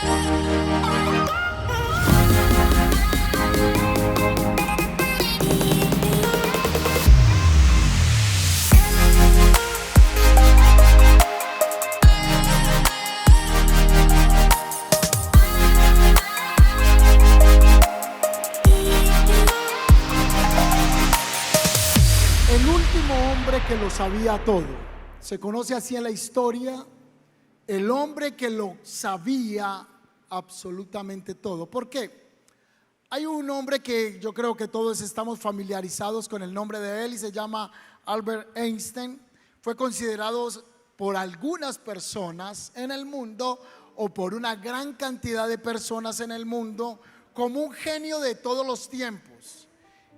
El último hombre que lo sabía todo. Se conoce así en la historia, el hombre que lo sabía absolutamente todo. ¿Por qué? Hay un hombre que yo creo que todos estamos familiarizados con el nombre de él y se llama Albert Einstein. Fue considerado por algunas personas en el mundo o por una gran cantidad de personas en el mundo como un genio de todos los tiempos.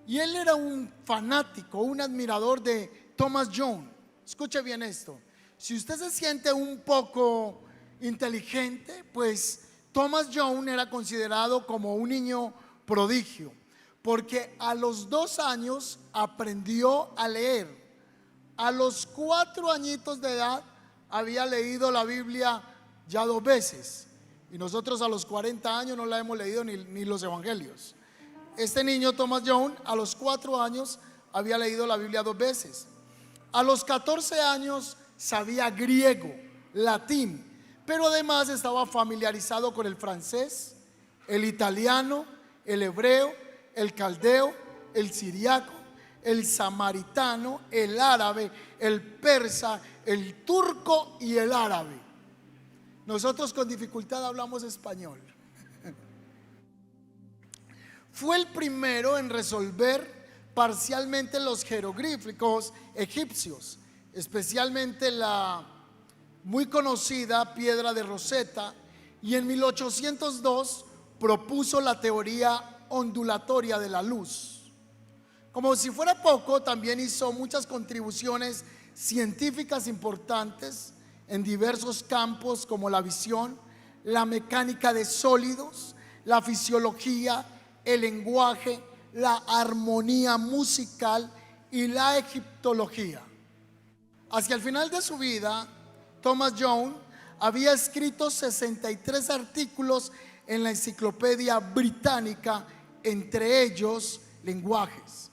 Y él era un fanático, un admirador de Thomas Young. Escuche bien esto. Si usted se siente un poco inteligente, pues Thomas Young era considerado como un niño prodigio, porque a los 2 años aprendió a leer. A los 4 añitos de edad había leído la Biblia ya 2 veces. Y nosotros a los 40 años no la hemos leído ni los evangelios. Este niño, Thomas Young, a los 4 años había leído la Biblia 2 veces. A los 14 años sabía griego, latín, pero además estaba familiarizado con el francés, el italiano, el hebreo, el caldeo, el siriaco, el samaritano, el árabe, el persa, el turco y el árabe. Nosotros con dificultad hablamos español. Fue el primero en resolver parcialmente los jeroglíficos egipcios, especialmente la muy conocida piedra de Rosetta, y en 1802 propuso la teoría ondulatoria de la luz. Como si fuera poco, también hizo muchas contribuciones científicas importantes en diversos campos como la visión, la mecánica de sólidos, la fisiología, el lenguaje, la armonía musical y la egiptología. Hacia el final de su vida, Thomas Young había escrito 63 artículos en la Enciclopedia Británica, entre ellos lenguajes,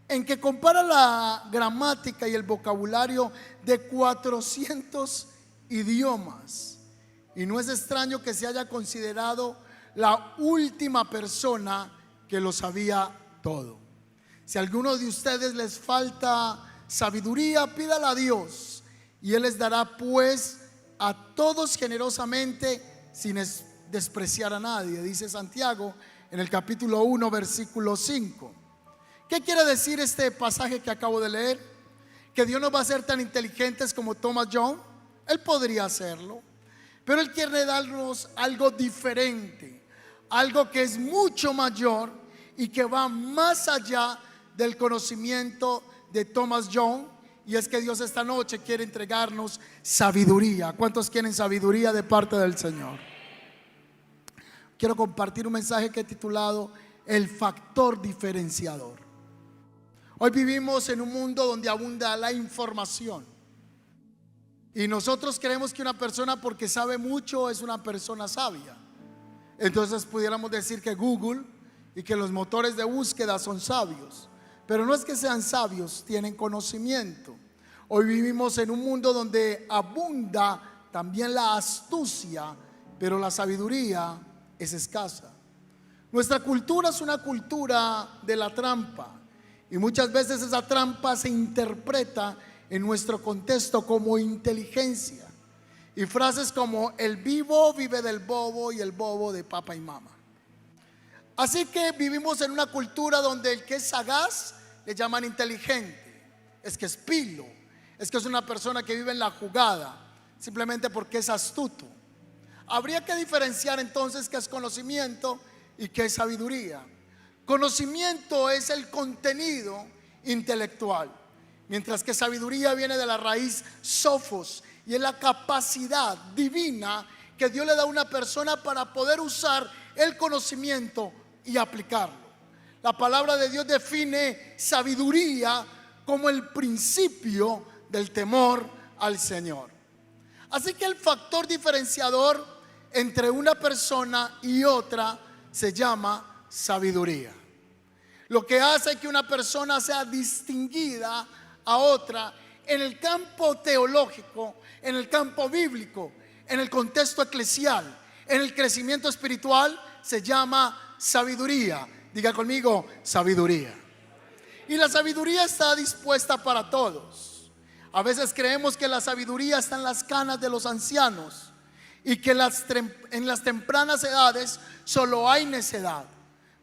en que compara la gramática y el vocabulario de 400 idiomas. Y no es extraño que se haya considerado la última persona que lo sabía todo. Si a alguno de ustedes les falta sabiduría, pídala a Dios y Él les dará pues a todos generosamente sin despreciar a nadie, dice Santiago en el capítulo 1 versículo 5. ¿Qué quiere decir este pasaje que acabo de leer? Que Dios nos va a hacer tan inteligentes como Thomas Young. Él podría hacerlo, pero Él quiere darnos algo diferente, algo que es mucho mayor y que va más allá del conocimiento de Thomas Young. Y es que Dios esta noche quiere entregarnos sabiduría. ¿Cuántos quieren sabiduría de parte del Señor? Quiero compartir un mensaje que he titulado El factor diferenciador. Hoy vivimos en un mundo donde abunda la información, y nosotros creemos que una persona porque sabe mucho es una persona sabia. Entonces pudiéramos decir que Google y que los motores de búsqueda son sabios, pero no es que sean sabios, tienen conocimiento. Hoy vivimos en un mundo donde abunda también la astucia, pero la sabiduría es escasa. Nuestra cultura es una cultura de la trampa, y muchas veces esa trampa se interpreta en nuestro contexto como inteligencia, y frases como el vivo vive del bobo y el bobo de papá y mamá. Así que vivimos en una cultura donde el que es sagaz le llaman inteligente, es que es pilo, es que es una persona que vive en la jugada, simplemente porque es astuto. Habría que diferenciar entonces qué es conocimiento y qué es sabiduría. Conocimiento es el contenido intelectual, mientras que sabiduría viene de la raíz sophos, y es la capacidad divina que Dios le da a una persona para poder usar el conocimiento y aplicarlo. La palabra de Dios define sabiduría como el principio del temor al Señor. Así que el factor diferenciador entre una persona y otra se llama sabiduría. Lo que hace que una persona sea distinguida a otra en el campo teológico, en el campo bíblico, en el contexto eclesial, en el crecimiento espiritual, se llama sabiduría. Diga conmigo, sabiduría. Y la sabiduría está dispuesta para todos. A veces creemos que la sabiduría está en las canas de los ancianos y que en las tempranas edades solo hay necedad.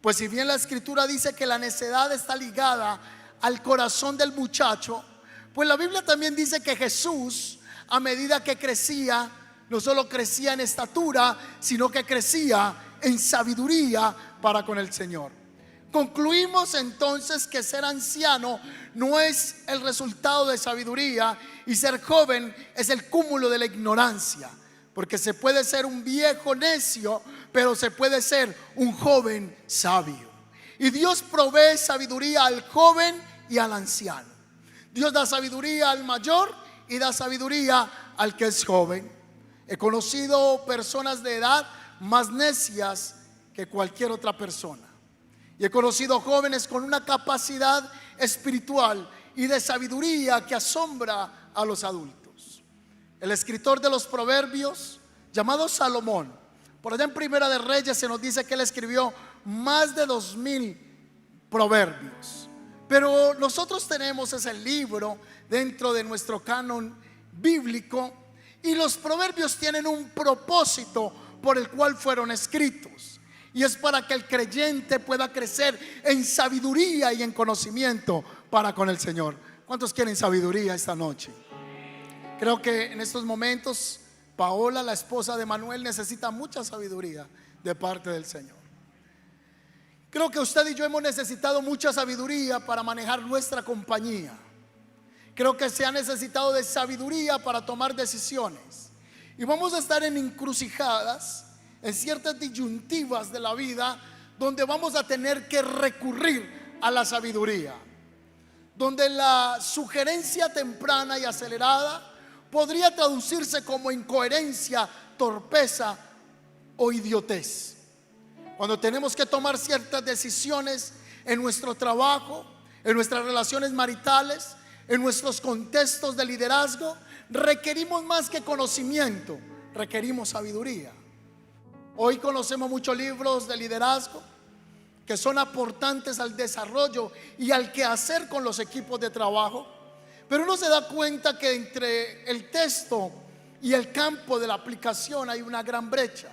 Pues si bien la escritura dice que la necedad está ligada al corazón del muchacho, pues la Biblia también dice que Jesús, a medida que crecía, no solo crecía en estatura, sino que crecía en sabiduría para con el Señor. Concluimos entonces que ser anciano no es el resultado de sabiduría y ser joven es el cúmulo de la ignorancia, porque se puede ser un viejo necio, pero se puede ser un joven sabio. Y Dios provee sabiduría al joven y al anciano. Dios da sabiduría al mayor y da sabiduría al que es joven. He conocido personas de edad más necias que cualquier otra persona. Y he conocido jóvenes con una capacidad espiritual y de sabiduría que asombra a los adultos. El escritor de los proverbios, llamado Salomón, por allá en Primera de Reyes se nos dice que él escribió más de 2000 proverbios. Pero nosotros tenemos ese libro dentro de nuestro canon bíblico, y los proverbios tienen un propósito por el cual fueron escritos. Y es para que el creyente pueda crecer en sabiduría y en conocimiento para con el Señor. ¿Cuántos quieren sabiduría esta noche? Creo que en estos momentos Paola, la esposa de Manuel, necesita mucha sabiduría de parte del Señor. Creo que usted y yo hemos necesitado mucha sabiduría para manejar nuestra compañía. Creo que se ha necesitado de sabiduría para tomar decisiones. Y vamos a estar en encrucijadas, en ciertas disyuntivas de la vida, donde vamos a tener que recurrir a la sabiduría, donde la sugerencia temprana y acelerada podría traducirse como incoherencia, torpeza o idiotez. Cuando tenemos que tomar ciertas decisiones en nuestro trabajo, en nuestras relaciones maritales, en nuestros contextos de liderazgo, requerimos más que conocimiento, requerimos sabiduría. Hoy conocemos muchos libros de liderazgo que son aportantes al desarrollo y al quehacer con los equipos de trabajo, pero uno se da cuenta que entre el texto y el campo de la aplicación hay una gran brecha.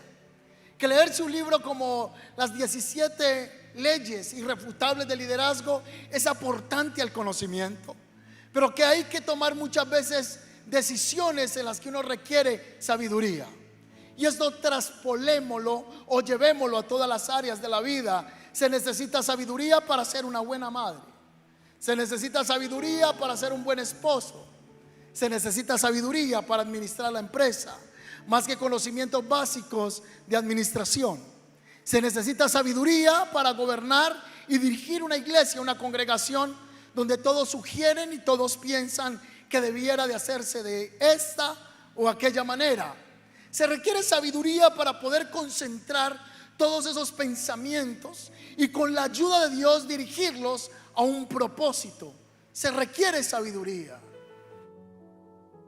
Que leerse un libro como las 17 leyes irrefutables de liderazgo es aportante al conocimiento, pero que hay que tomar muchas veces decisiones en las que uno requiere sabiduría. Y esto traspolémoslo o llevémoslo a todas las áreas de la vida. Se necesita sabiduría para ser una buena madre. Se necesita sabiduría para ser un buen esposo. Se necesita sabiduría para administrar la empresa, más que conocimientos básicos de administración. Se necesita sabiduría para gobernar y dirigir una iglesia, una congregación donde todos sugieren y todos piensan que debiera de hacerse de esta o aquella manera. Se requiere sabiduría para poder concentrar todos esos pensamientos y con la ayuda de Dios dirigirlos a un propósito. Se requiere sabiduría.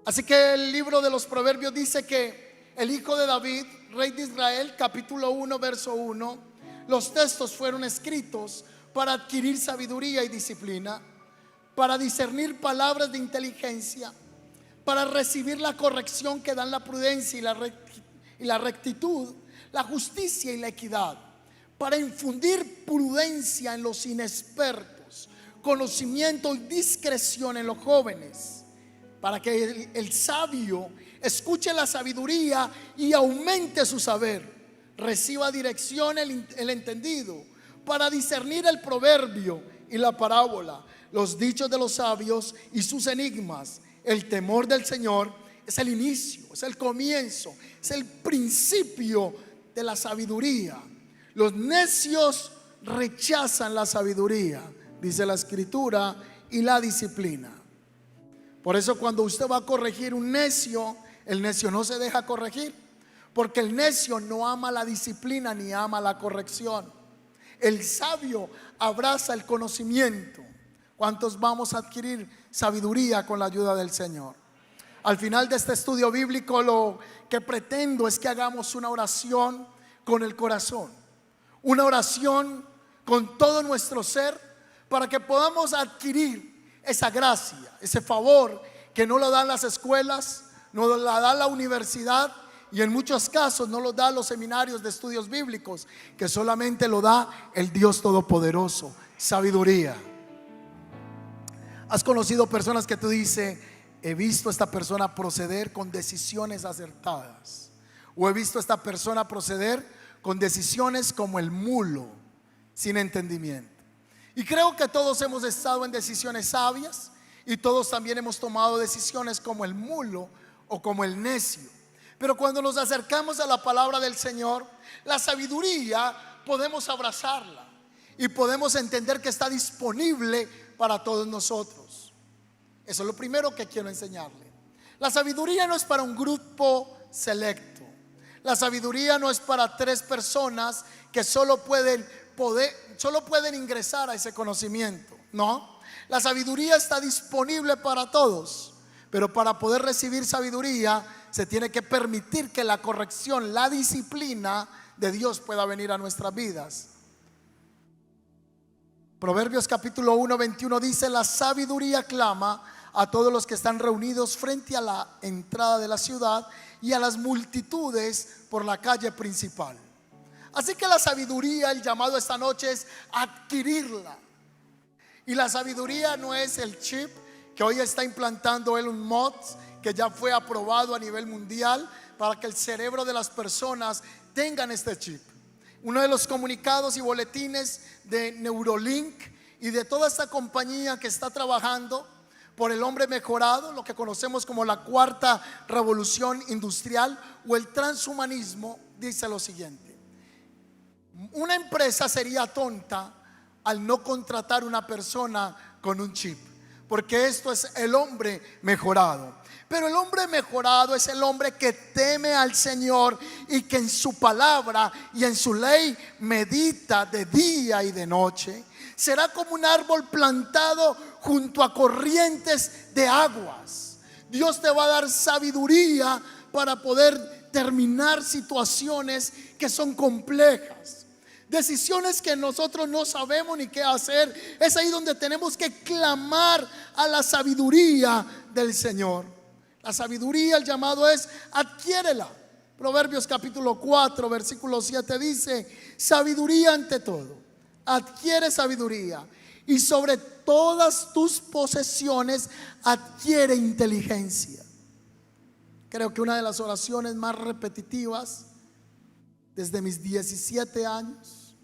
Así que el libro de los Proverbios dice que el hijo de David, rey de Israel, capítulo 1, verso 1, los textos fueron escritos para adquirir sabiduría y disciplina, para discernir palabras de inteligencia, para recibir la corrección que dan la prudencia y la rectitud, la justicia y la equidad, para infundir prudencia en los inexpertos, conocimiento y discreción en los jóvenes, para que el sabio escuche la sabiduría y aumente su saber, reciba dirección el entendido, para discernir el proverbio y la parábola, los dichos de los sabios y sus enigmas. El temor del Señor es el inicio, es el comienzo, es el principio de la sabiduría. Los necios rechazan la sabiduría, dice la escritura, y la disciplina. Por eso cuando usted va a corregir un necio, el necio no se deja corregir, porque el necio no ama la disciplina ni ama la corrección. El sabio abraza el conocimiento. ¿Cuántos vamos a adquirir sabiduría con la ayuda del Señor? Al final de este estudio bíblico, lo que pretendo es que hagamos una oración con el corazón, una oración con todo nuestro ser, para que podamos adquirir esa gracia, ese favor que no lo dan las escuelas, no lo da la universidad, y en muchos casos no lo da los seminarios de estudios bíblicos, que solamente lo da el Dios Todopoderoso, sabiduría. ¿Has conocido personas que tú dices, he visto a esta persona proceder con decisiones acertadas? O he visto a esta persona proceder con decisiones como el mulo, sin entendimiento. Y creo que todos hemos estado en decisiones sabias, y todos también hemos tomado decisiones como el mulo o como el necio. Pero cuando nos acercamos a la palabra del Señor, la sabiduría podemos abrazarla y podemos entender que está disponible para todos nosotros. Eso es lo primero que quiero enseñarle. La sabiduría no es para un grupo selecto. La sabiduría no es para 3 personas que solo pueden ingresar a ese conocimiento. No, la sabiduría está disponible para todos. Pero para poder recibir sabiduría se tiene que permitir que la corrección, la disciplina de Dios pueda venir a nuestras vidas. Proverbios capítulo 1, 21 dice: la sabiduría clama a todos los que están reunidos frente a la entrada de la ciudad y a las multitudes por la calle principal. Así que la sabiduría, el llamado esta noche es adquirirla. Y la sabiduría no es el chip que hoy está implantando Elon Musk, que ya fue aprobado a nivel mundial para que el cerebro de las personas tengan este chip. Uno de los comunicados y boletines de Neuralink y de toda esta compañía que está trabajando por el hombre mejorado, lo que conocemos como la cuarta revolución industrial o el transhumanismo, dice lo siguiente: una empresa sería tonta al no contratar una persona con un chip, porque esto es el hombre mejorado. Pero el hombre mejorado es el hombre que teme al Señor y que en su palabra y en su ley medita de día y de noche. Será como un árbol plantado junto a corrientes de aguas. Dios te va a dar sabiduría para poder terminar situaciones que son complejas, decisiones que nosotros no sabemos ni qué hacer. Es ahí donde tenemos que clamar a la sabiduría del Señor. La sabiduría, el llamado es: adquiérela. Proverbios capítulo 4 versículo 7 dice: sabiduría ante todo, adquiere sabiduría, y sobre todas tus posesiones adquiere inteligencia. Creo que una de las oraciones más repetitivas desde mis 17 años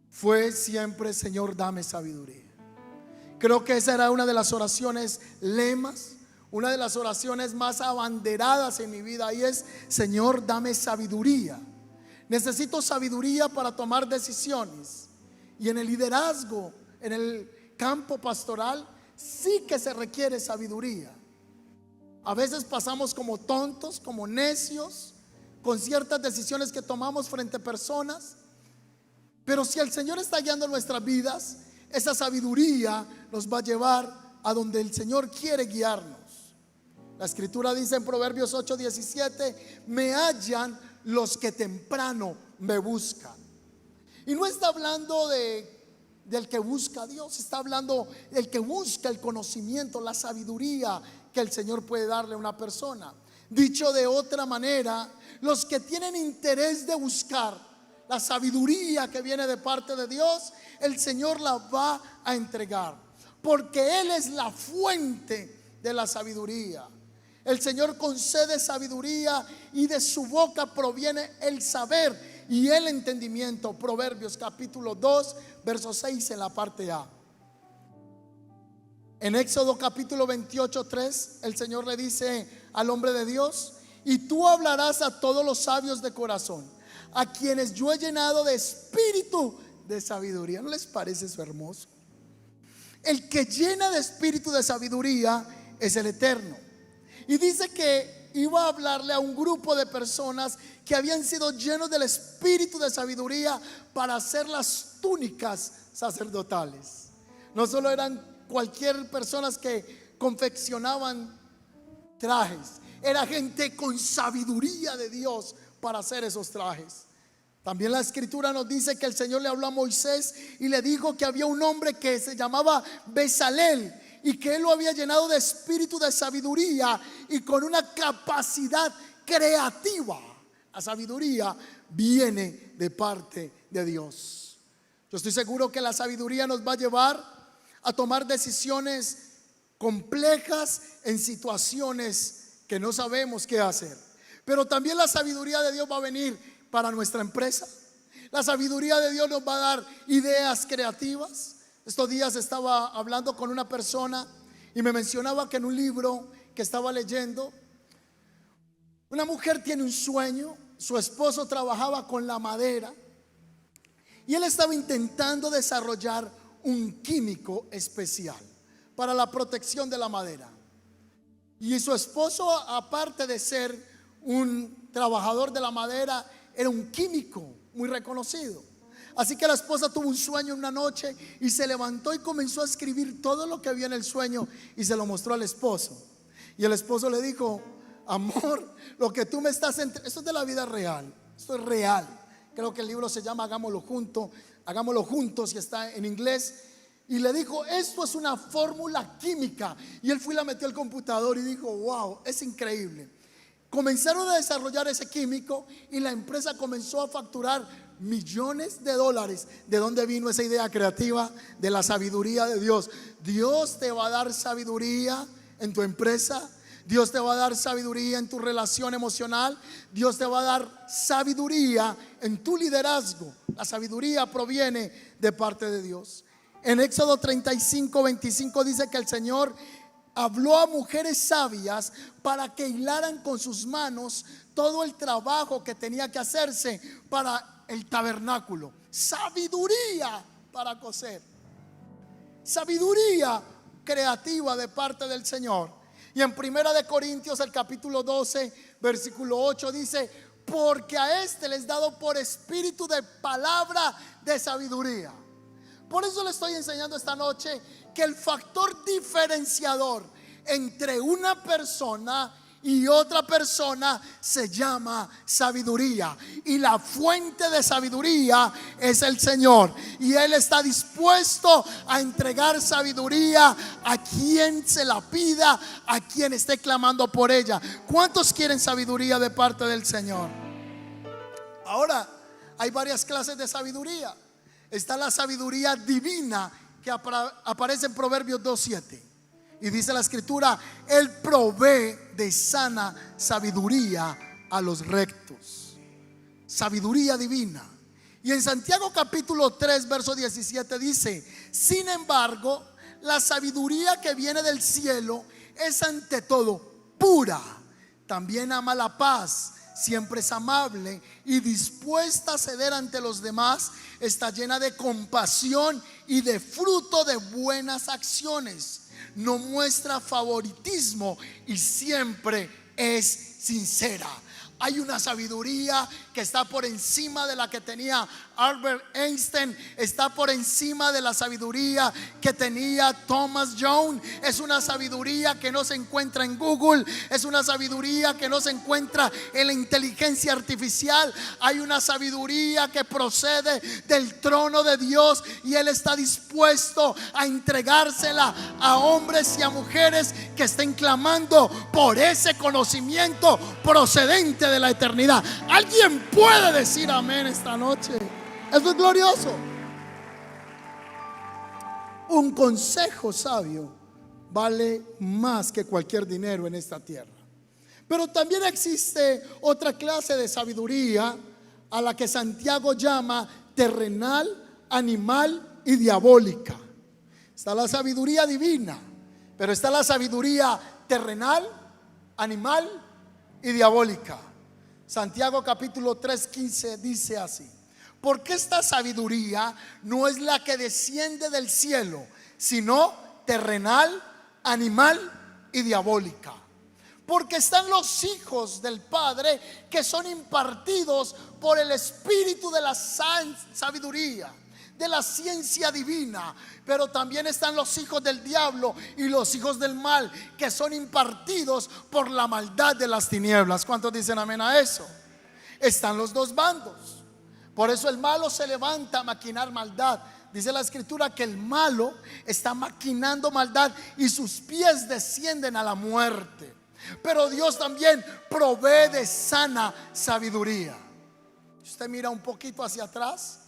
fue siempre: Señor, dame sabiduría. Creo que esa era una de las oraciones lemas, una de las oraciones más abanderadas en mi vida, y es: Señor, dame sabiduría. Necesito sabiduría para tomar decisiones. Y en el liderazgo, en el campo pastoral, sí que se requiere sabiduría. A veces pasamos como tontos, como necios, con ciertas decisiones que tomamos frente a personas. Pero si el Señor está guiando nuestras vidas, esa sabiduría nos va a llevar a donde el Señor quiere guiarnos. La escritura dice en Proverbios 8:17: me hallan los que temprano me buscan. Y no está hablando del que busca a Dios, está hablando del que busca el conocimiento, la sabiduría que el Señor puede darle a una persona. Dicho de otra manera, los que tienen interés de buscar la sabiduría que viene de parte de Dios, el Señor la va a entregar, porque Él es la fuente de la sabiduría. El Señor concede sabiduría y de su boca proviene el saber y el entendimiento. Proverbios capítulo 2 verso 6 en la parte A. En Éxodo capítulo 28:3 el Señor le dice al hombre de Dios: y tú hablarás a todos los sabios de corazón, a quienes yo he llenado de espíritu de sabiduría. ¿No les parece eso hermoso? El que llena de espíritu de sabiduría es el Eterno. Y dice que iba a hablarle a un grupo de personas que habían sido llenos del espíritu de sabiduría para hacer las túnicas sacerdotales. No solo eran cualquier personas que confeccionaban trajes, era gente con sabiduría de Dios para hacer esos trajes. También la escritura nos dice que el Señor le habló a Moisés y le dijo que había un hombre que se llamaba Bezalel y que él lo había llenado de espíritu de sabiduría y con una capacidad creativa. La sabiduría viene de parte de Dios. Yo estoy seguro que la sabiduría nos va a llevar a tomar decisiones complejas en situaciones que no sabemos qué hacer. Pero también la sabiduría de Dios va a venir para nuestra empresa. La sabiduría de Dios nos va a dar ideas creativas. Estos días estaba hablando con una persona y me mencionaba que en un libro que estaba leyendo, una mujer tiene un sueño. Su esposo trabajaba con la madera y él estaba intentando desarrollar un químico especial para la protección de la madera. Y su esposo, aparte de ser un trabajador de la madera, era un químico muy reconocido. Así que la esposa tuvo un sueño una noche y se levantó y comenzó a escribir todo lo que había en el sueño y se lo mostró al esposo. Y el esposo le dijo: amor, lo que tú me estás esto es de la vida real, esto es real. Creo que el libro se llama Hagámoslo juntos y está en inglés. Y le dijo: esto es una fórmula química. Y él fue y la metió al computador y dijo: wow, es increíble. Comenzaron a desarrollar ese químico y la empresa comenzó a facturar millones de dólares. ¿De dónde vino esa idea creativa? De la sabiduría de Dios. Dios te va a dar sabiduría en tu empresa. Dios te va a dar sabiduría en tu relación emocional. Dios te va a dar sabiduría en tu liderazgo. La sabiduría proviene de parte de Dios. En Éxodo 35:25 dice que el Señor habló a mujeres sabias para que hilaran con sus manos todo el trabajo que tenía que hacerse para el tabernáculo. Sabiduría para coser, sabiduría creativa de parte del Señor. Y en 1 de Corintios el capítulo 12 versículo 8 dice: porque a este les dado por espíritu de palabra de sabiduría. Por eso le estoy enseñando esta noche que el factor diferenciador entre una persona y otra persona se llama sabiduría. Y la fuente de sabiduría es el Señor. Y Él está dispuesto a entregar sabiduría a quien se la pida, a quien esté clamando por ella. ¿Cuántos quieren sabiduría de parte del Señor? Ahora, hay varias clases de sabiduría. Está la sabiduría divina que aparece en Proverbios 2:7. Y dice la escritura: Él provee de sana sabiduría a los rectos. Sabiduría divina. Y en Santiago capítulo 3 verso 17 dice: sin embargo, la sabiduría que viene del cielo es ante todo pura. También ama la paz, siempre es amable y dispuesta a ceder ante los demás. Está llena de compasión y de fruto de buenas acciones. No muestra favoritismo y siempre es sincera. Hay una sabiduría que está por encima de la que tenía Albert Einstein. Está por encima de la sabiduría que tenía Thomas Jones. Es una sabiduría que no se encuentra en Google. Es una sabiduría que no se encuentra en la inteligencia artificial. Hay una sabiduría que procede del trono de Dios, y Él está dispuesto a entregársela a hombres y a mujeres que estén clamando por ese conocimiento procedente de la eternidad. ¿Alguien puede decir amén esta noche? Eso es glorioso. Un consejo sabio vale más que cualquier dinero en esta tierra. Pero también existe otra clase de sabiduría a la que Santiago llama terrenal, animal y diabólica. Está la sabiduría divina, pero está la sabiduría terrenal, animal y diabólica. Santiago capítulo 3:15 dice así: porque esta sabiduría no es la que desciende del cielo, sino terrenal, animal y diabólica. porque están los hijos del Padre que son impartidos por el Espíritu de la sabiduría, de la ciencia divina. Pero también están los hijos del diablo y los hijos del mal, que son impartidos por la maldad de las tinieblas. ¿Cuántos dicen amén a eso? Están los dos bandos. Por eso el malo se levanta a maquinar maldad. Dice la escritura que el malo está maquinando maldad y sus pies descienden a la muerte. Pero Dios también provee de sana sabiduría. Usted mira un poquito hacia atrás,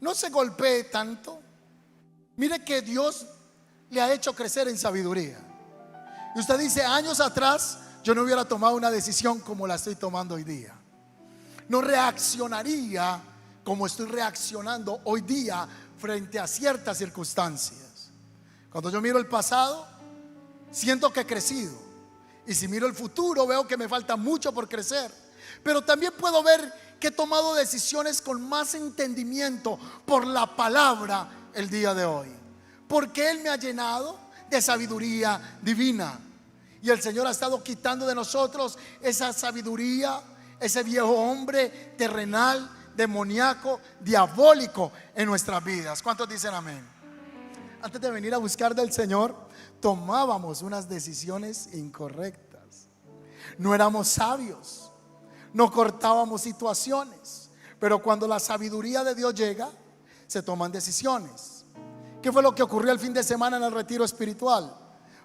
no se golpee tanto. Mire que Dios le ha hecho crecer en sabiduría. Y usted dice, años atrás yo no hubiera tomado una decisión como la estoy tomando hoy día. No reaccionaría como estoy reaccionando hoy día frente a ciertas circunstancias. Cuando yo miro el pasado, siento que he crecido. Y si miro el futuro, veo que me falta mucho por crecer. Pero también puedo ver que he tomado decisiones con más entendimiento por la palabra el día de hoy, porque Él me ha llenado de sabiduría divina. Y el Señor ha estado quitando de nosotros esa sabiduría, ese viejo hombre terrenal, demoníaco, diabólico en nuestras vidas. ¿Cuántos dicen amén? Antes de venir a buscar del Señor, tomábamos unas decisiones incorrectas. No éramos sabios, no cortábamos situaciones. Pero cuando la sabiduría de Dios llega, se toman decisiones. ¿Qué fue lo que ocurrió el fin de semana en el retiro espiritual?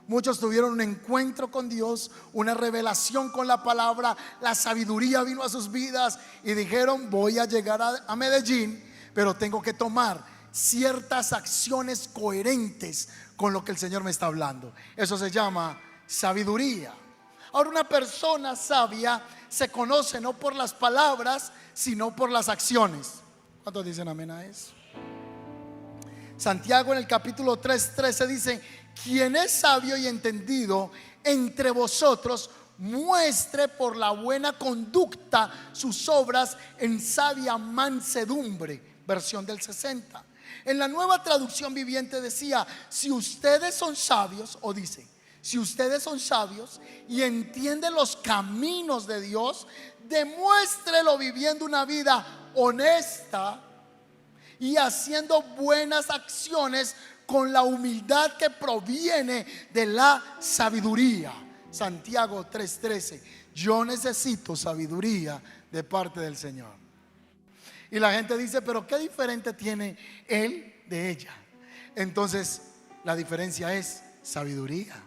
Muchos tuvieron un encuentro con Dios, una revelación con la palabra, la sabiduría vino a sus vidas y dijeron, voy a llegar a Medellín, pero tengo que tomar ciertas acciones coherentes con lo que el Señor me está hablando. Eso se llama sabiduría. Ahora, una persona sabia se conoce no por las palabras, sino por las acciones. ¿Cuántos dicen amén a eso? Santiago en el capítulo 3:13 dice, quien es sabio y entendido entre vosotros, muestre por la buena conducta sus obras en sabia mansedumbre. Versión del 60. En la Nueva Traducción Viviente decía, si ustedes son sabios, o dice, si ustedes son sabios y entienden los caminos de Dios, demuéstrelo viviendo una vida honesta y haciendo buenas acciones con la humildad que proviene de la sabiduría. Santiago 3:13. Yo necesito sabiduría de parte del Señor. Y la gente dice, pero ¿qué diferente tiene él de ella? Entonces la diferencia es sabiduría.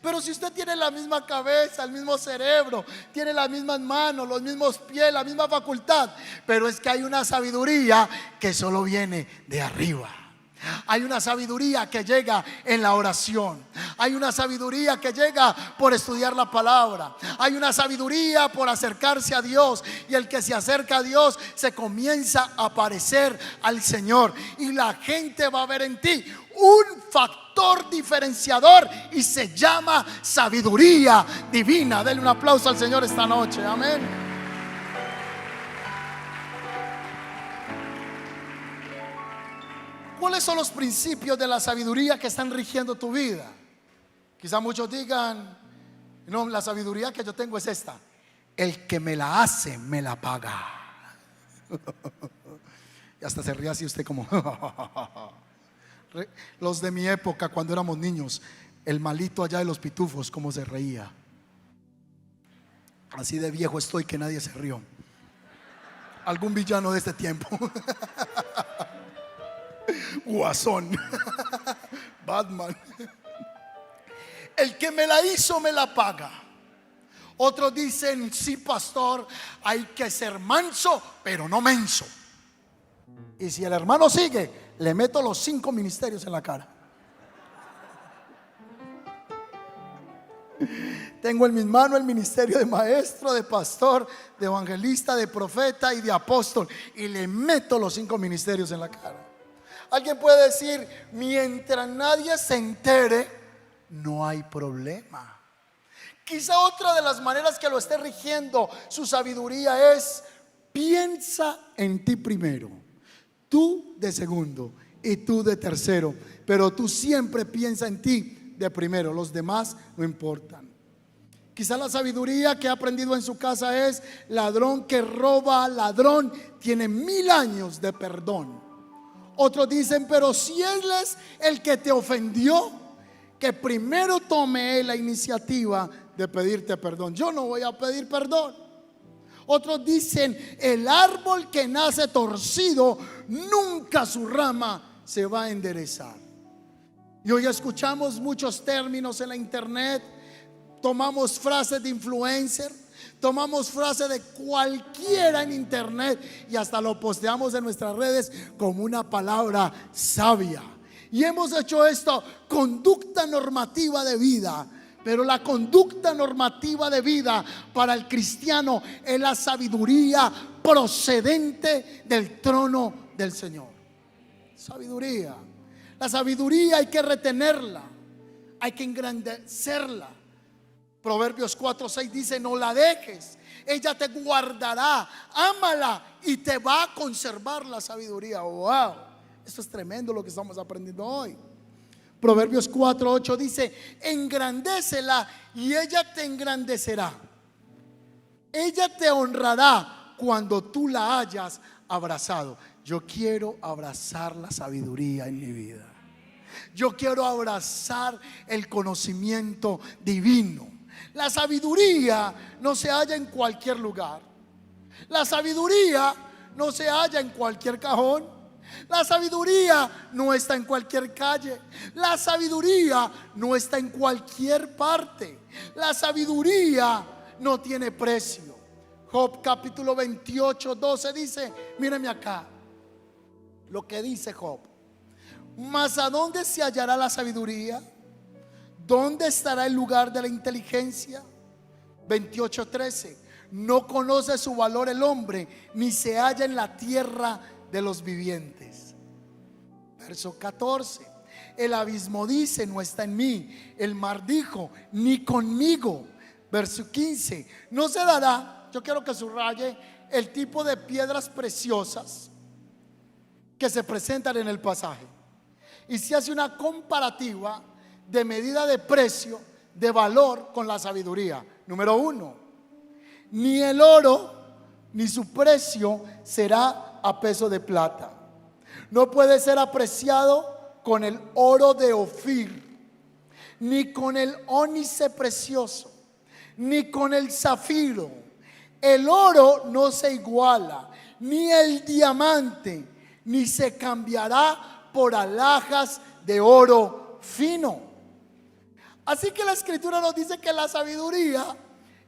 Pero si usted tiene la misma cabeza, el mismo cerebro, tiene las mismas manos, los mismos pies, la misma facultad, pero es que hay una sabiduría que solo viene de arriba. Hay una sabiduría que llega en la oración. Hay una sabiduría que llega por estudiar la palabra. Hay una sabiduría por acercarse a Dios. Y el que se acerca a Dios se comienza a parecer al Señor. Y la gente va a ver en ti un factor diferenciador y se llama sabiduría divina. Denle un aplauso al Señor esta noche. Amén. ¿Cuáles son los principios de la sabiduría que están rigiendo tu vida? Quizá muchos digan, no, la sabiduría que yo tengo es esta: el que me la hace, me la paga. Y hasta se ríe así usted como los de mi época cuando éramos niños, el malito allá de los pitufos, como se reía. Así de viejo estoy que nadie se rió. Algún villano de este tiempo. Guasón. Batman. El que me la hizo me la paga. Otros dicen, sí, pastor, hay que ser manso, pero no menso. Y si el hermano sigue, le meto los 5 ministerios en la cara. Tengo en mis manos el ministerio de maestro, de pastor, de evangelista, de profeta y de apóstol, y le meto los 5 ministerios en la cara. Alguien puede decir, mientras nadie se entere, no hay problema. Quizá otra de las maneras que lo esté rigiendo su sabiduría es: piensa en ti primero, tú de segundo y tú de tercero, pero tú siempre piensa en ti de primero, los demás no importan. Quizá la sabiduría que ha aprendido en su casa es: ladrón que roba, ladrón tiene 1000 años de perdón. Otros dicen: pero si él es el que te ofendió, que primero tome él la iniciativa de pedirte perdón. Yo no voy a pedir perdón. Otros dicen: el árbol que nace torcido, nunca su rama se va a enderezar. Y hoy escuchamos muchos términos en la internet. Tomamos frases de influencer, tomamos frases de cualquiera en internet y hasta lo posteamos en nuestras redes como una palabra sabia. Y hemos hecho esto conducta normativa de vida. Pero la conducta normativa de vida para el cristiano es la sabiduría procedente del trono del Señor. Sabiduría. La sabiduría hay que retenerla, hay que engrandecerla. Proverbios 4:6 dice: no la dejes, ella te guardará, ámala y te va a conservar la sabiduría. Wow, esto es tremendo lo que estamos aprendiendo hoy. Proverbios 4:8 dice: engrandécela y ella te engrandecerá. Ella te honrará cuando tú la hayas abrazado. Yo quiero abrazar la sabiduría en mi vida. Yo quiero abrazar el conocimiento divino. La sabiduría no se halla en cualquier lugar. La sabiduría no se halla en cualquier cajón. La sabiduría no está en cualquier calle. La sabiduría no está en cualquier parte. La sabiduría no tiene precio. Job capítulo 28:12 dice: mírenme acá lo que dice Job. Mas ¿a dónde se hallará la sabiduría? ¿Dónde estará el lugar de la inteligencia? 28:13. No conoce su valor el hombre, ni se halla en la tierra de los vivientes. Verso 14. El abismo dice: no está en mí. El mar dijo: ni conmigo. Verso 15. No se dará, yo quiero que subraye el tipo de piedras preciosas que se presentan en el pasaje. Y se hace una comparativa de medida de precio, de valor con la sabiduría. Número 1, ni el oro ni su precio será a peso de plata. No puede ser apreciado con el oro de Ofir, ni con el ónice precioso, ni con el zafiro. El oro no se iguala, ni el diamante, ni se cambiará por alhajas de oro fino. Así que la escritura nos dice que la sabiduría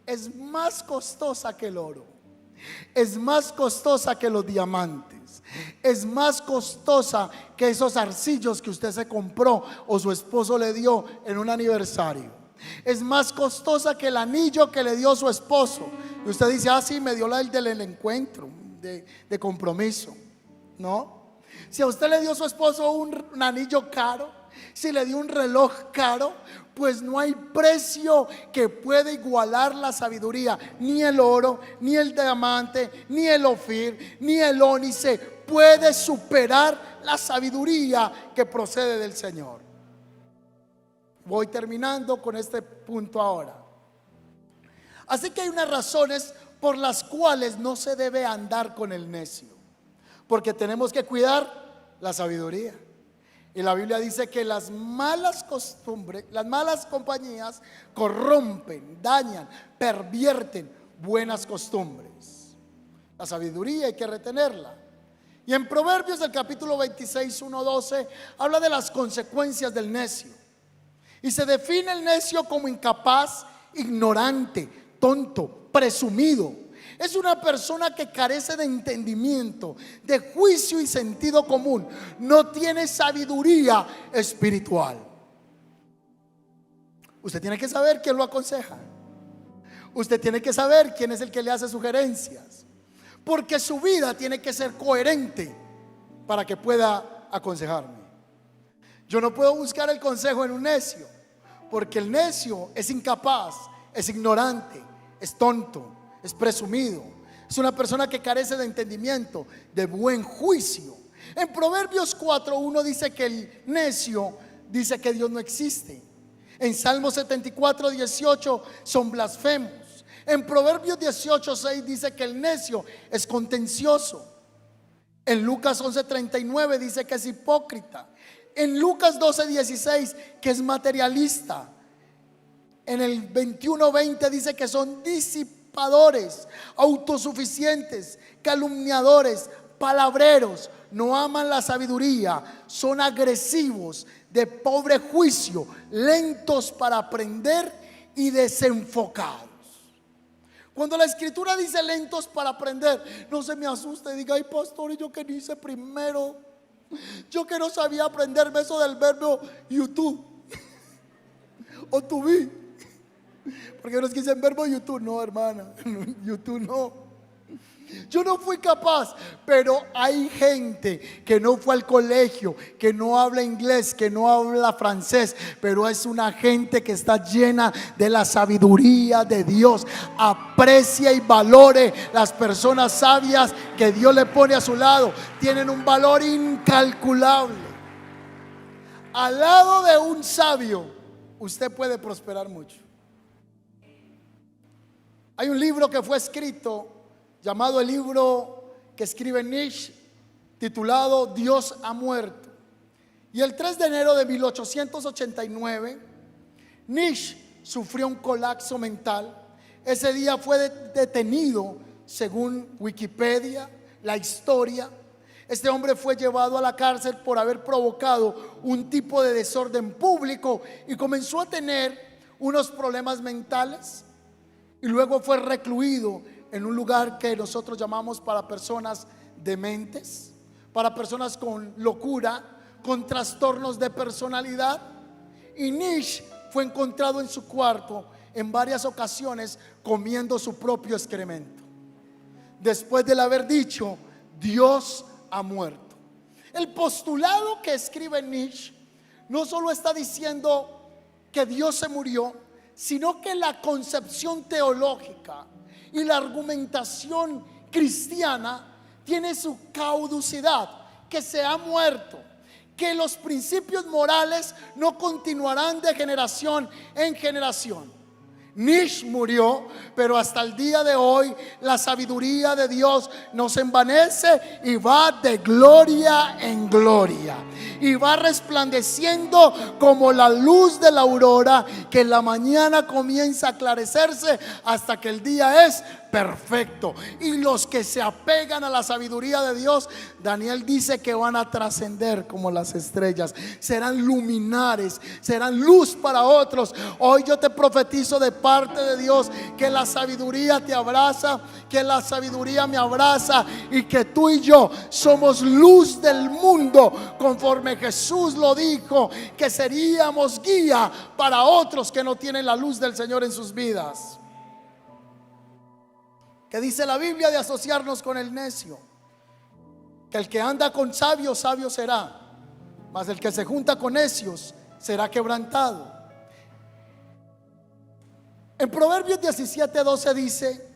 es más costosa que el oro, es más costosa que los diamantes, es más costosa que esos arcillos que usted se compró o su esposo le dio en un aniversario. Es más costosa que el anillo que le dio su esposo. Y usted dice: ah, sí, me dio la del encuentro, de compromiso. No. Si a usted le dio su esposo un anillo caro, si le dio un reloj caro, pues no hay precio que pueda igualar la sabiduría. Ni el oro, ni el diamante, ni el ofir, ni el ónice puede superar la sabiduría que procede del Señor. Voy terminando con este punto ahora. Así que hay unas razones por las cuales no se debe andar con el necio, porque tenemos que cuidar la sabiduría. Y la Biblia dice que las malas costumbres, las malas compañías corrompen, dañan, pervierten buenas costumbres. La sabiduría hay que retenerla. Y en Proverbios del capítulo 26:1-12 habla de las consecuencias del necio. Y se define el necio como incapaz, ignorante, tonto, presumido. Es una persona que carece de entendimiento, de juicio y sentido común. No tiene sabiduría espiritual. Usted tiene que saber quién lo aconseja. Usted tiene que saber quién es el que le hace sugerencias, porque su vida tiene que ser coherente para que pueda aconsejarme. Yo no puedo buscar el consejo en un necio, porque el necio es incapaz, es ignorante, es tonto, es presumido, es una persona que carece de entendimiento, de buen juicio. En Proverbios 4:1 dice que el necio dice que Dios no existe. En Salmo 74, 18 son blasfemos. En Proverbios 18, 6 dice que el necio es contencioso. En Lucas 11, 39 dice que es hipócrita. En Lucas 12, 16 que es materialista. En el 21, 20 dice que son disipadores, autosuficientes, calumniadores, palabreros, no aman la sabiduría, son agresivos, de pobre juicio, lentos para aprender y desenfocados. Cuando la escritura dice lentos para aprender, no se me asuste y diga: ay, pastor, yo que no hice primero, yo que no sabía aprenderme eso del verbo YouTube o to be, porque no es que dicen verbo YouTube. No, hermana, YouTube no. Yo no fui capaz, pero hay gente que no fue al colegio, que no habla inglés, que no habla francés, pero es una gente que está llena de la sabiduría de Dios. Aprecia y valore las personas sabias que Dios le pone a su lado. Tienen un valor incalculable. Al lado de un sabio, usted puede prosperar mucho. Hay un libro que fue escrito llamado el libro que escribe Nietzsche, titulado Dios ha muerto. Y el 3 de enero de 1889 Nietzsche sufrió un colapso mental. Ese día fue detenido, según Wikipedia, la historia. Este hombre fue llevado a la cárcel por haber provocado un tipo de desorden público y comenzó a tener unos problemas mentales, y luego fue recluido en un lugar que nosotros llamamos para personas dementes, para personas con locura, con trastornos de personalidad. Y Nietzsche fue encontrado en su cuarto en varias ocasiones comiendo su propio excremento, después de haber dicho: Dios ha muerto. El postulado que escribe Nietzsche no solo está diciendo que Dios se murió, sino que la concepción teológica y la argumentación cristiana tiene su caducidad, que se ha muerto, que los principios morales no continuarán de generación en generación. Nietzsche murió, pero hasta el día de hoy la sabiduría de Dios no se envanece y va de gloria en gloria, y va resplandeciendo como la luz de la aurora, que en la mañana comienza a aclarecerse hasta que el día es perfecto. Y los que se apegan a la sabiduría de Dios, Daniel dice que van a trascender como las estrellas, serán luminares, serán luz para otros. Hoy yo te profetizo de parte de Dios que la sabiduría te abraza, que la sabiduría me abraza, y que tú y yo somos luz del mundo, conforme Jesús lo dijo, que seríamos guía para otros que no tienen la luz del Señor en sus vidas. ¿Qué dice la Biblia de asociarnos con el necio? Que el que anda con sabios, sabio será, mas el que se junta con necios será quebrantado. En Proverbios 17:12 dice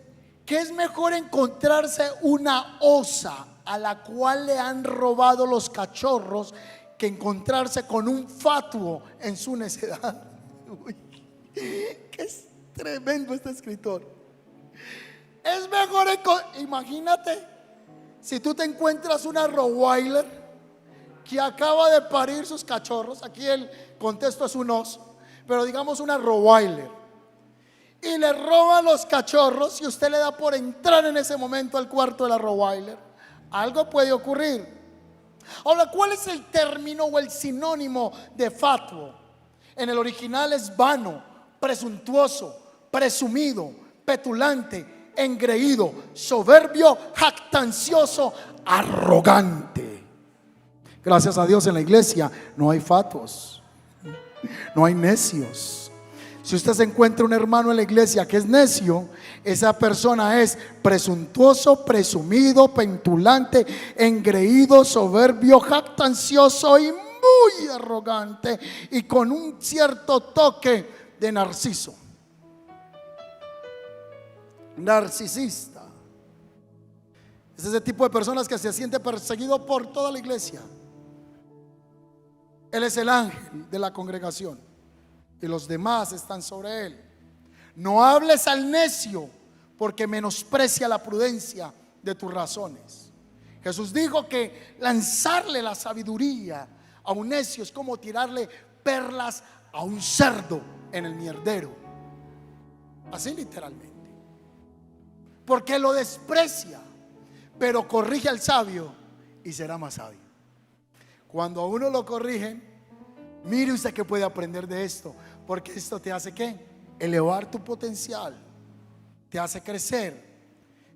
que es mejor encontrarse una osa a la cual le han robado los cachorros que encontrarse con un fatuo en su necedad. Uy, que es tremendo este escritor. Es mejor imagínate si tú te encuentras una Rottweiler que acaba de parir sus cachorros. Aquí el contexto es un oso, pero digamos una Rottweiler, y le roban los cachorros, y usted le da por entrar en ese momento al cuarto de la Rottweiler. Algo puede ocurrir. Ahora, ¿cuál es el término o el sinónimo de fatuo? En el original es vano, presuntuoso, presumido, petulante, engreído, soberbio, jactancioso, arrogante. Gracias a Dios en la iglesia no hay fatuos, no hay necios. Si usted se encuentra un hermano en la iglesia que es necio, esa persona es presuntuoso, presumido, petulante, engreído, soberbio, jactancioso y muy arrogante, y con un cierto toque de narciso. Narcisista. Es ese tipo de personas que se siente perseguido por toda la iglesia. Él es el ángel de la congregación. y los demás están sobre él. No hables al necio, porque menosprecia la prudencia de tus razones. Jesús dijo que lanzarle la sabiduría a un necio es como tirarle perlas a un cerdo en el mierdero. Así literalmente. Porque lo desprecia, pero corrige al sabio y será más sabio. Cuando a uno lo corrigen, mire usted que puede aprender de esto, porque esto te hace ¿qué? Elevar tu potencial, te hace crecer.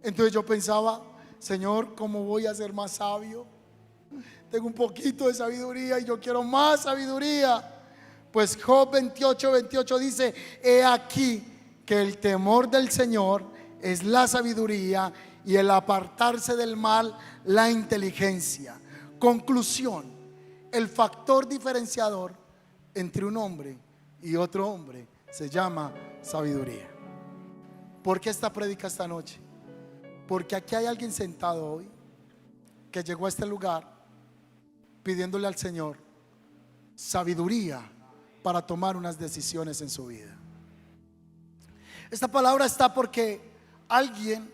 Entonces yo pensaba, Señor, ¿cómo voy a ser más sabio? Tengo un poquito de sabiduría y yo quiero más sabiduría. Pues Job 28:28 dice: he aquí que el temor del Señor es la sabiduría, y el apartarse del mal la inteligencia. Conclusión: el factor diferenciador entre un hombre y otro hombre se llama sabiduría. ¿Por qué esta prédica esta noche? Porque aquí hay alguien sentado hoy que llegó a este lugar pidiéndole al Señor sabiduría para tomar unas decisiones en su vida. Esta palabra está porque alguien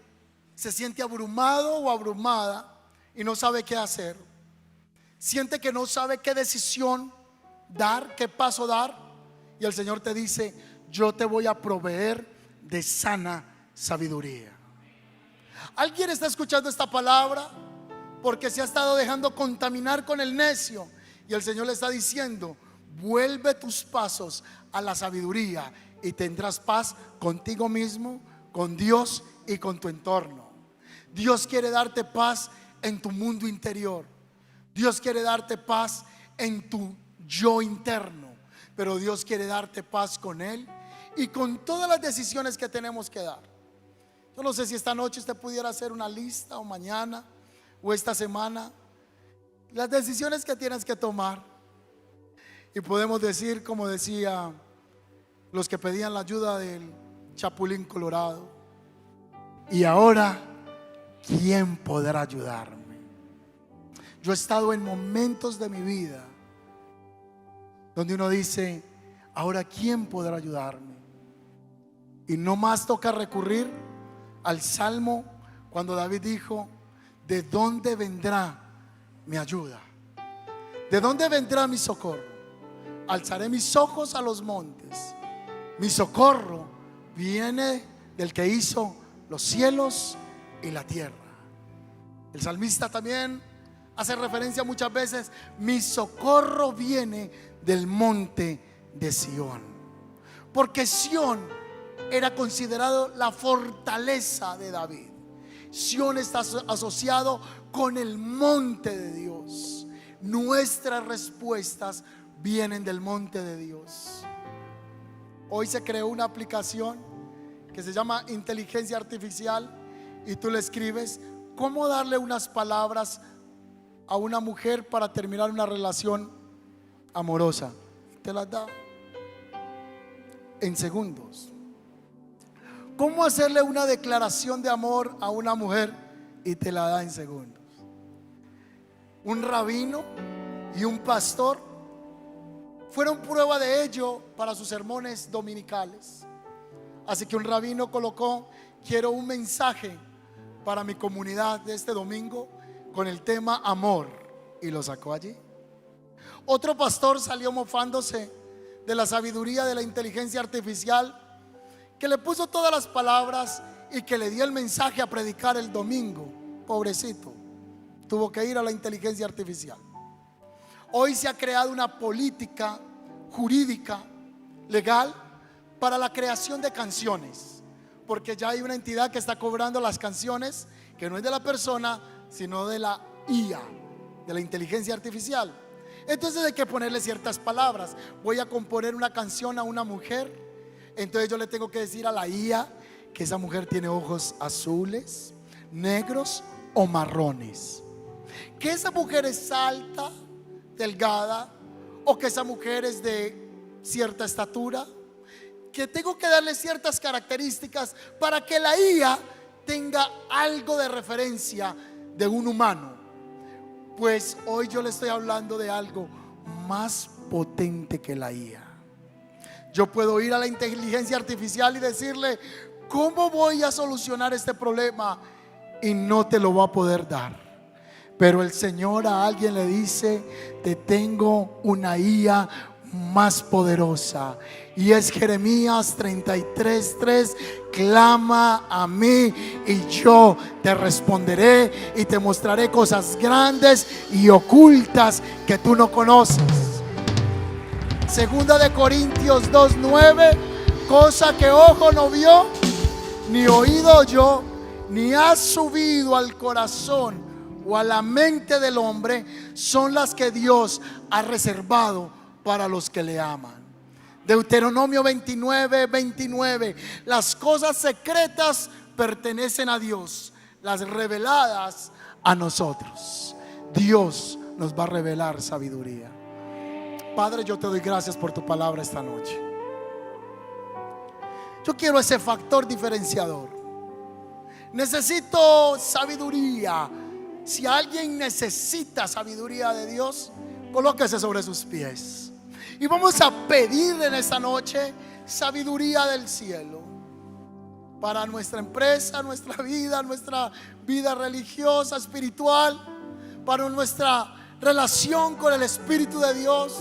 se siente abrumado o abrumada y no sabe qué hacer. Siente que no sabe qué decisión dar, qué paso dar, y el Señor te dice: yo te voy a proveer de sana sabiduría. ¿Alguien está escuchando esta palabra? Porque se ha estado dejando contaminar con el necio, y el Señor le está diciendo: vuelve tus pasos a la sabiduría y tendrás paz contigo mismo, con Dios y con tu entorno. Dios quiere darte paz en tu mundo interior. Dios quiere darte paz en tu yo interno, pero Dios quiere darte paz con Él y con todas las decisiones que tenemos que dar. Yo no sé si esta noche usted pudiera hacer una lista, o mañana, o esta semana, las decisiones que tienes que tomar. Y podemos decir, como decía los que pedían la ayuda del Chapulín Colorado: y ahora, ¿quién podrá ayudarme? Yo he estado en momentos de mi vida donde uno dice: ahora, ¿quién podrá ayudarme? Y no más toca recurrir al Salmo cuando David dijo: ¿de dónde vendrá mi ayuda? ¿De dónde vendrá mi socorro? Alzaré mis ojos a los montes. Mi socorro viene del que hizo los cielos y la tierra. El salmista también hace referencia muchas veces: mi socorro viene del monte de Sión. Porque Sión era considerado la fortaleza de David. Sión está asociado con el monte de Dios. Nuestras respuestas vienen del monte de Dios. Hoy se creó una aplicación que se llama inteligencia artificial, y tú le escribes cómo darle unas palabras a una mujer para terminar una relación amorosa. Te las da en segundos. ¿Cómo hacerle una declaración de amor a una mujer? Y te la da en segundos. Un rabino y un pastor fueron prueba de ello para sus sermones dominicales. Así que un rabino colocó: quiero un mensaje para mi comunidad de este domingo con el tema amor, y lo sacó allí. Otro pastor salió mofándose de la sabiduría de la inteligencia artificial, que le puso todas las palabras y que le dio el mensaje a predicar el domingo. Pobrecito, tuvo que ir a la inteligencia artificial. Hoy se ha creado una política jurídica, legal, para la creación de canciones, porque ya hay una entidad que está cobrando las canciones, que no es de la persona, sino de la IA, de la inteligencia artificial. Entonces hay que ponerle ciertas palabras. Voy a componer una canción a una mujer, entonces yo le tengo que decir a la IA que esa mujer tiene ojos azules, negros o marrones, que esa mujer es alta, delgada, o que esa mujer es de cierta estatura, que tengo que darle ciertas características para que la IA tenga algo de referencia de un humano. Pues hoy yo le estoy hablando de algo más potente que la IA. Yo puedo ir a la inteligencia artificial y decirle: ¿cómo voy a solucionar este problema? Y no te lo va a poder dar. Pero el Señor a alguien le dice: te tengo una IA más poderosa, y es Jeremías 33:3. Clama a mí y yo te responderé y te mostraré cosas grandes y ocultas que tú no conoces. Segunda de Corintios 2:9. Cosa que ojo no vio, ni oído oyó, ni ha subido al corazón o a la mente del hombre, son las que Dios ha reservado para los que le aman. Deuteronomio 29:29. Las cosas secretas pertenecen a Dios, las reveladas a nosotros. Dios nos va a revelar sabiduría. Padre, yo te doy gracias por tu palabra esta noche. Yo quiero ese factor diferenciador. Necesito sabiduría. Si alguien necesita sabiduría de Dios, colóquese sobre sus pies. Y vamos a pedir en esta noche sabiduría del cielo para nuestra empresa, nuestra vida religiosa, espiritual, para nuestra relación con el Espíritu de Dios.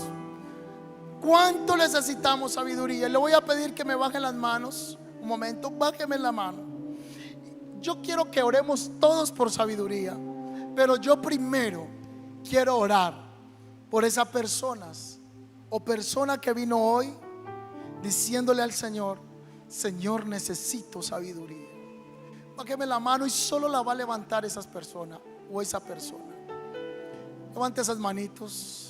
¿Cuánto necesitamos sabiduría? Le voy a pedir que me bajen las manos. Un momento, bájeme la mano. Yo quiero que oremos todos por sabiduría, pero yo primero quiero orar por esas personas o persona que vino hoy diciéndole al Señor: Señor, necesito sabiduría. Bájeme la mano y solo la va a levantar esas personas o esa persona. Levante esas manitos.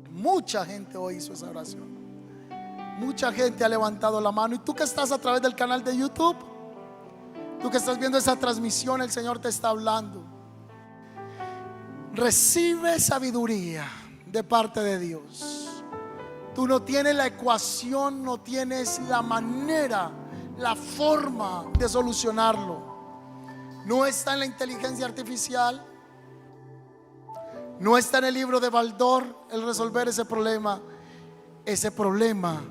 Mucha gente hoy hizo esa oración. Mucha gente ha levantado la mano. Y tú que estás a través del canal de YouTube, tú que estás viendo esa transmisión, el Señor te está hablando. Recibe sabiduría de parte de Dios. Tú no tienes la ecuación, no tienes la manera, la forma de solucionarlo. No está en la inteligencia artificial. No está en el libro de Baldor el resolver ese problema. Ese problema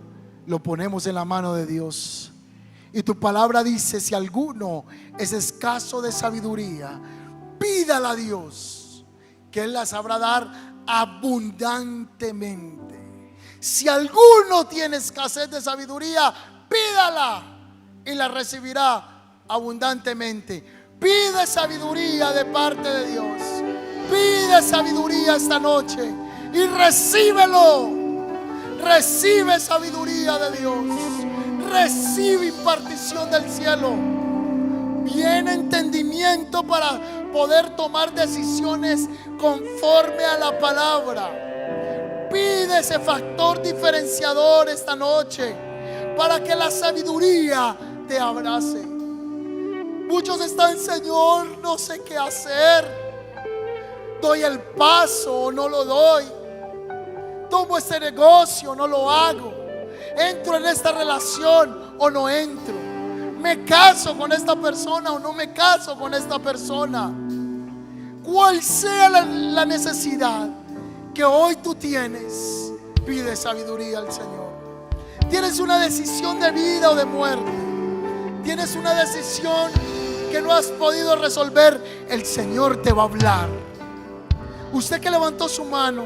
lo ponemos en la mano de Dios. Y tu palabra dice: si alguno es escaso de sabiduría, pídala a Dios, que Él la sabrá dar abundantemente. Si alguno tiene escasez de sabiduría, pídala y la recibirá abundantemente. Pide sabiduría de parte de Dios. Pide sabiduría esta noche y recíbelo. Recibe sabiduría de Dios. Recibe impartición del cielo. Viene entendimiento para poder tomar decisiones conforme a la palabra. Pide ese factor diferenciador esta noche para que la sabiduría te abrace. Muchos están: Señor, no sé qué hacer. Doy el paso o no lo doy. Tomo este negocio o no lo hago. Entro en esta relación o no entro. Me caso con esta persona o no me caso con esta persona. Cual sea la necesidad que hoy tú tienes, pide sabiduría al Señor. Tienes una decisión de vida o de muerte. Tienes una decisión que no has podido resolver. El Señor te va a hablar. Usted que levantó su mano,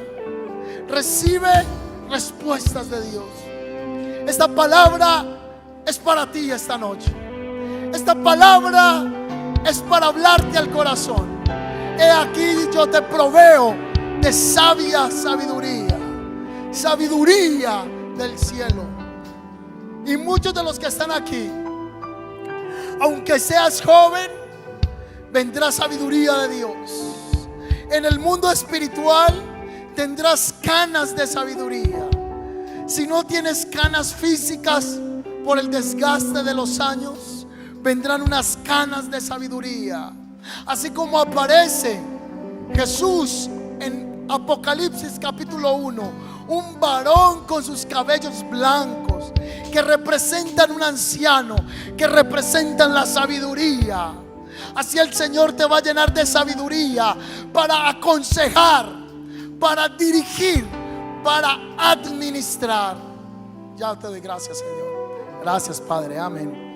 recibe respuestas de Dios. Esta palabra es para ti esta noche. Esta palabra es para hablarte al corazón. He aquí, yo te proveo de sabia sabiduría, sabiduría del cielo. Y muchos de los que están aquí, aunque seas joven, vendrá sabiduría de Dios. En el mundo espiritual tendrás canas de sabiduría. Si no tienes canas físicas por el desgaste de los años, vendrán unas canas de sabiduría. Así como aparece Jesús en Apocalipsis capítulo 1, un varón con sus cabellos blancos que representan un anciano, que representan la sabiduría. Así el Señor te va a llenar de sabiduría para aconsejar, para dirigir, para administrar. Ya te doy gracias, Señor. Gracias, Padre. Amén.